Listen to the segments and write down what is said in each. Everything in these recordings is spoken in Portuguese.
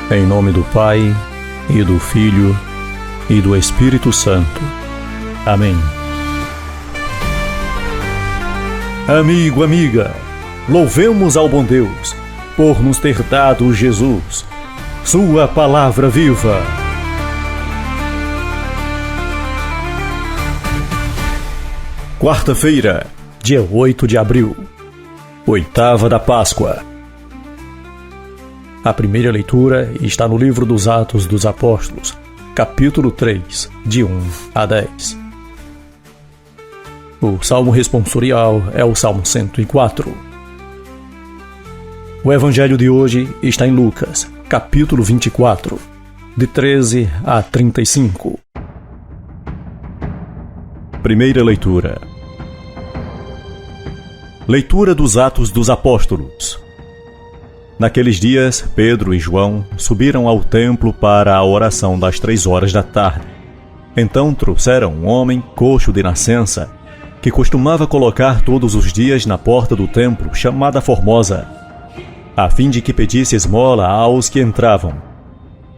Em nome do Pai, e do Filho, e do Espírito Santo. Amém. Amigo, amiga, louvemos ao bom Deus por nos ter dado Jesus, sua palavra viva. Quarta-feira, dia 8 de abril, oitava da Páscoa. A primeira leitura está no livro dos Atos dos Apóstolos, capítulo 3, de 1 a 10. O salmo responsorial é o Salmo 104. O evangelho de hoje está em Lucas, capítulo 24, de 13 a 35. Primeira leitura. Leitura dos Atos dos Apóstolos. Naqueles dias, Pedro e João subiram ao templo para a oração das 3 horas da tarde. Então trouxeram um homem coxo de nascença, que costumava colocar todos os dias na porta do templo, chamada Formosa, a fim de que pedisse esmola aos que entravam.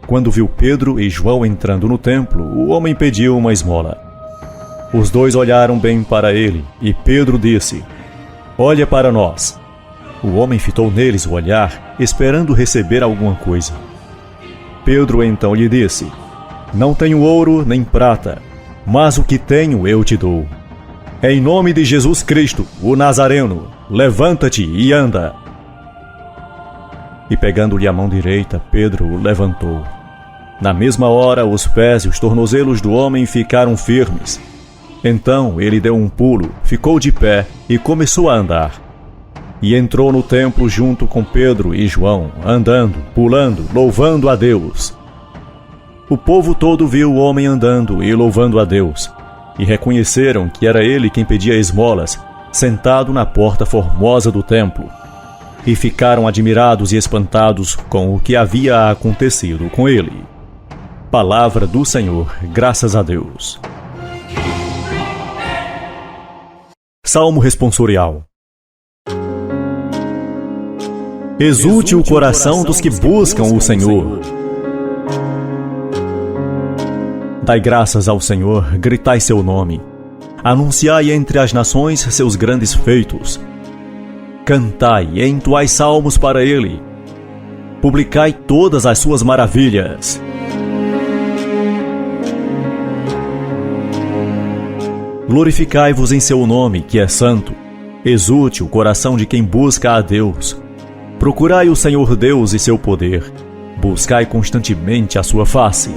Quando viu Pedro e João entrando no templo, o homem pediu uma esmola. Os dois olharam bem para ele, e Pedro disse: "Olha para nós." O homem fitou neles o olhar, esperando receber alguma coisa. Pedro então lhe disse: "Não tenho ouro nem prata, mas o que tenho eu te dou. Em nome de Jesus Cristo, o Nazareno, levanta-te e anda." E pegando-lhe a mão direita, Pedro o levantou. Na mesma hora, os pés e os tornozelos do homem ficaram firmes. Então ele deu um pulo, ficou de pé e começou a andar. E entrou no templo junto com Pedro e João, andando, pulando, louvando a Deus. O povo todo viu o homem andando e louvando a Deus, e reconheceram que era ele quem pedia esmolas, sentado na porta formosa do templo. E ficaram admirados e espantados com o que havia acontecido com ele. Palavra do Senhor, graças a Deus. Salmo responsorial. Exulte o coração dos que buscam o Senhor. Dai graças ao Senhor, gritai seu nome. Anunciai entre as nações seus grandes feitos. Cantai e entoai salmos para ele. Publicai todas as suas maravilhas. Glorificai-vos em seu nome, que é santo. Exulte o coração de quem busca a Deus. Procurai o Senhor Deus e seu poder. Buscai constantemente a sua face.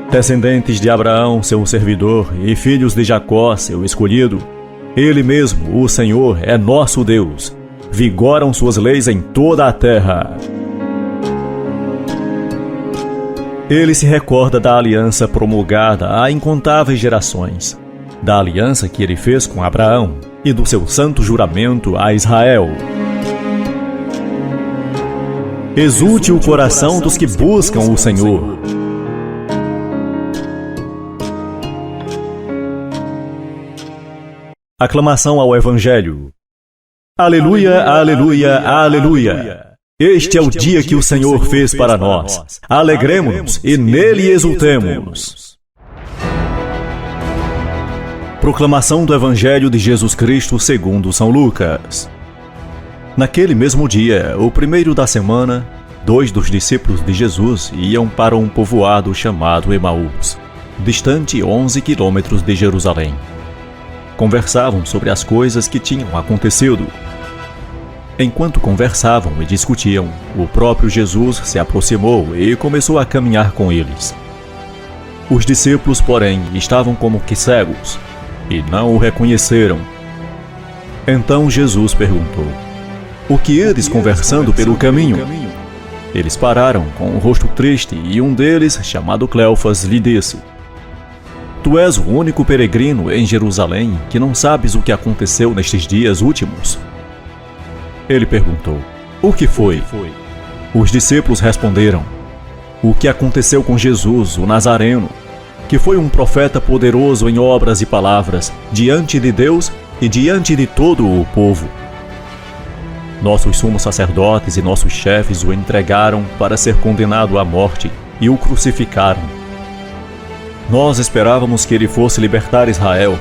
Descendentes de Abraão, seu servidor, e filhos de Jacó, seu escolhido, ele mesmo, o Senhor, é nosso Deus. Vigoram suas leis em toda a terra. Ele se recorda da aliança promulgada há incontáveis gerações, da aliança que ele fez com Abraão e do seu santo juramento a Israel. Exulte o coração dos que buscam o Senhor. Aclamação ao Evangelho. Aleluia, aleluia, aleluia. Este é o dia que o Senhor fez para nós. Alegremo-nos e nele exultemos. Proclamação do Evangelho de Jesus Cristo segundo São Lucas. Naquele mesmo dia, o primeiro da semana, 2 dos discípulos de Jesus iam para um povoado chamado Emaús, distante 11 quilômetros de Jerusalém. Conversavam sobre as coisas que tinham acontecido. Enquanto conversavam e discutiam, o próprio Jesus se aproximou e começou a caminhar com eles. Os discípulos, porém, estavam como que cegos, e não o reconheceram. Então Jesus perguntou: "O que eles conversando pelo caminho?" Eles pararam com o rosto triste, e um deles, chamado Cleofas, lhe disse: "Tu és o único peregrino em Jerusalém que não sabes o que aconteceu nestes dias últimos?" Ele perguntou: "O que foi?" Os discípulos responderam: "O que aconteceu com Jesus, o Nazareno, que foi um profeta poderoso em obras e palavras, diante de Deus e diante de todo o povo. Nossos sumos sacerdotes e nossos chefes o entregaram para ser condenado à morte e o crucificaram. Nós esperávamos que ele fosse libertar Israel,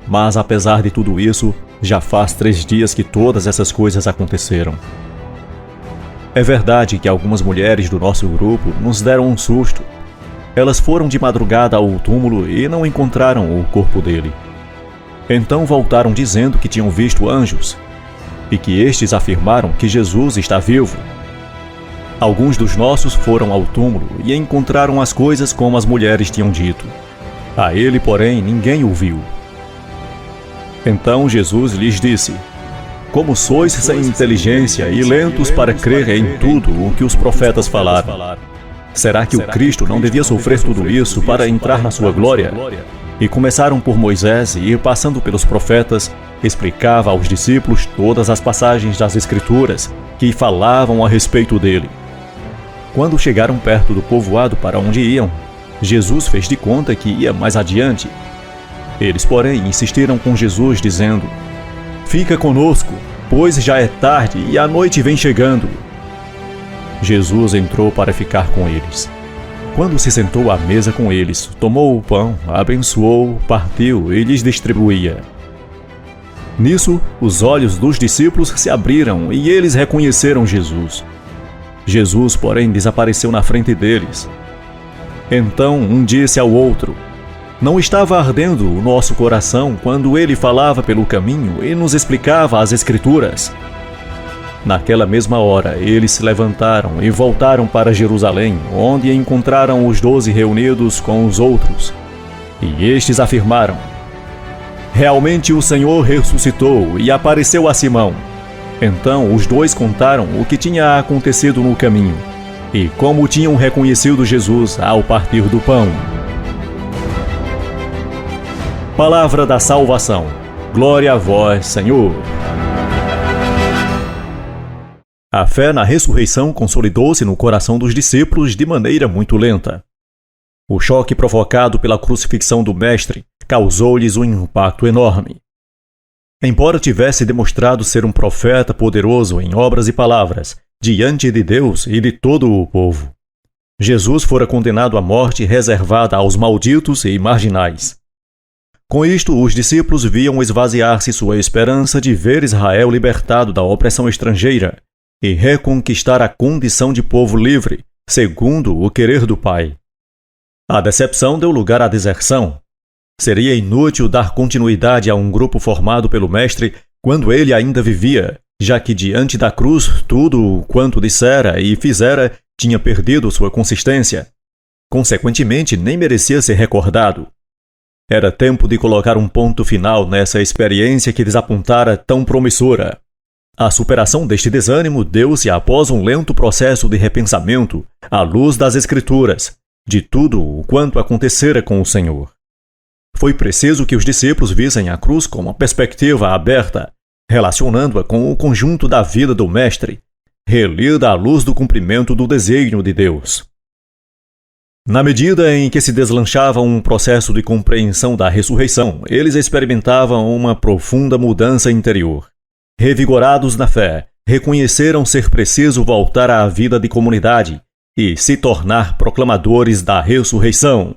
mas apesar de tudo isso, já faz 3 dias que todas essas coisas aconteceram. É verdade que algumas mulheres do nosso grupo nos deram um susto. Elas foram de madrugada ao túmulo e não encontraram o corpo dele. Então voltaram dizendo que tinham visto anjos e que estes afirmaram que Jesus está vivo. Alguns dos nossos foram ao túmulo e encontraram as coisas como as mulheres tinham dito. A ele, porém, ninguém o viu. Então Jesus lhes disse: Como sois sem inteligência e lentos para crer em tudo o que os profetas falaram? Será que o Cristo não devia sofrer tudo isso para entrar na sua glória? E começaram por Moisés e, passando pelos profetas, explicava aos discípulos todas as passagens das Escrituras que falavam a respeito dele. Quando chegaram perto do povoado para onde iam, Jesus fez de conta que ia mais adiante. Eles, porém, insistiram com Jesus, dizendo: Fica conosco, pois já é tarde e a noite vem chegando. Jesus entrou para ficar com eles. Quando se sentou à mesa com eles, tomou o pão, abençoou, partiu e lhes distribuía. Nisso, os olhos dos discípulos se abriram e eles reconheceram Jesus. Jesus, porém, desapareceu na frente deles. Então um disse ao outro: Não estava ardendo o nosso coração quando ele falava pelo caminho e nos explicava as Escrituras? Naquela mesma hora, eles se levantaram e voltaram para Jerusalém, onde encontraram os 12 reunidos com os outros. E estes afirmaram: Realmente o Senhor ressuscitou e apareceu a Simão. Então os 2 contaram o que tinha acontecido no caminho e como tinham reconhecido Jesus ao partir do pão. Palavra da salvação. Glória a vós, Senhor. A fé na ressurreição consolidou-se no coração dos discípulos de maneira muito lenta. O choque provocado pela crucifixão do Mestre causou-lhes um impacto enorme. Embora tivesse demonstrado ser um profeta poderoso em obras e palavras, diante de Deus e de todo o povo, Jesus fora condenado à morte reservada aos malditos e marginais. Com isto, os discípulos viam esvaziar-se sua esperança de ver Israel libertado da opressão estrangeira e reconquistar a condição de povo livre, segundo o querer do Pai. A decepção deu lugar à deserção. Seria inútil dar continuidade a um grupo formado pelo Mestre quando ele ainda vivia, já que diante da cruz tudo quanto dissera e fizera tinha perdido sua consistência. Consequentemente, nem merecia ser recordado. Era tempo de colocar um ponto final nessa experiência que desapontara tão promissora. A superação deste desânimo deu-se após um lento processo de repensamento, à luz das Escrituras, de tudo o quanto acontecera com o Senhor. Foi preciso que os discípulos vissem a cruz com uma perspectiva aberta, relacionando-a com o conjunto da vida do Mestre, relida à luz do cumprimento do desígnio de Deus. Na medida em que se deslanchava um processo de compreensão da ressurreição, eles experimentavam uma profunda mudança interior. Revigorados na fé, reconheceram ser preciso voltar à vida de comunidade e se tornar proclamadores da ressurreição.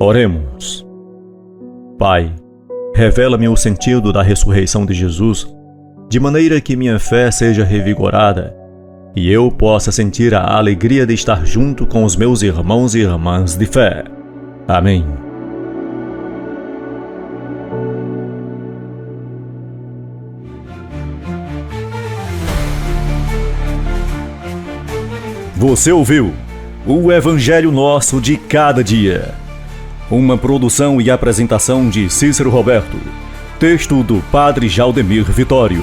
Oremos. Pai, revela-me o sentido da ressurreição de Jesus, de maneira que minha fé seja revigorada e eu possa sentir a alegria de estar junto com os meus irmãos e irmãs de fé. Amém. Você ouviu o Evangelho Nosso de Cada Dia. Uma produção e apresentação de Cícero Roberto. Texto do Padre Jaldemir Vitório.